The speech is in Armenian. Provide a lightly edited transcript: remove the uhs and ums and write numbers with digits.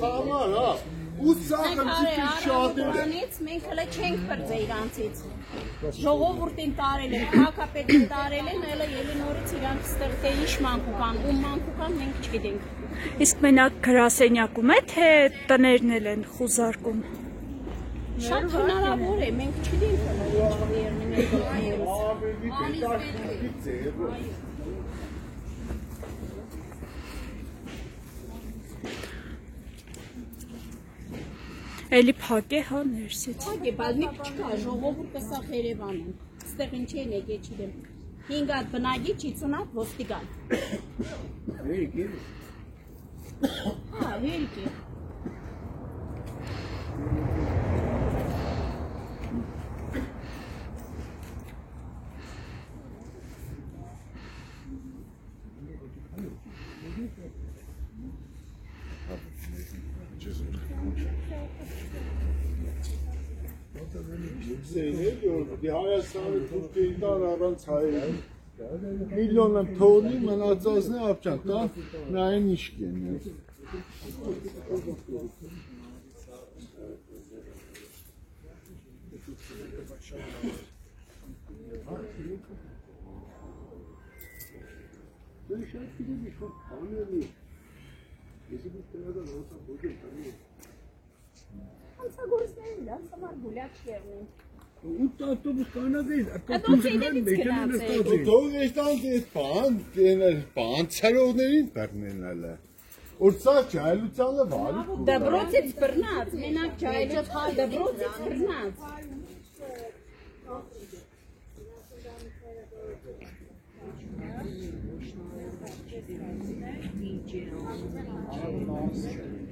համար, հա։ Ու սա խնդիրը շատ է։ Մենք հələ չենք բրձե իրանցից։ Ժողովուրդին տարել են, քաղաքապետին տարել են, հələ ելի նորից իրանք ստեղ թե ինչ մանկուկան, ում մանկուկան մենք չգիտենք։ Իսկ մենակ գրասենյակում է, թե տներն են խուզարկում։ Շատ հնարավոր է, մենք չգիտենք հələ ինչ վերնի մեր Էլի փակ է, հա, ներսից։ Փակ է, բայց մի չկա, ժողովուրդը սա Երևան են։ Ստեղ ինչ են եկել, չգիտեմ։ 5 հատ բնակիչ, 50 հատ ոստիկան։ Հերիք է։ Հա, հերիք է։ Հայաստանը թուրքերի տար առանց հայերի միլիոն եմ թողնի մնացածն է ապչան տան նայեն ինչ կեն Հանցագործներն են, համար գուլյակ շերնին։ Út avtobus կանադեի, Թող էստանց էս բան ցարողներին բռնելն է։ Որ սա ջայլությանը վարի։ Դբրոցից բռնած, մենակ ջայլոց դբրոցից բռնած։ Ալմաս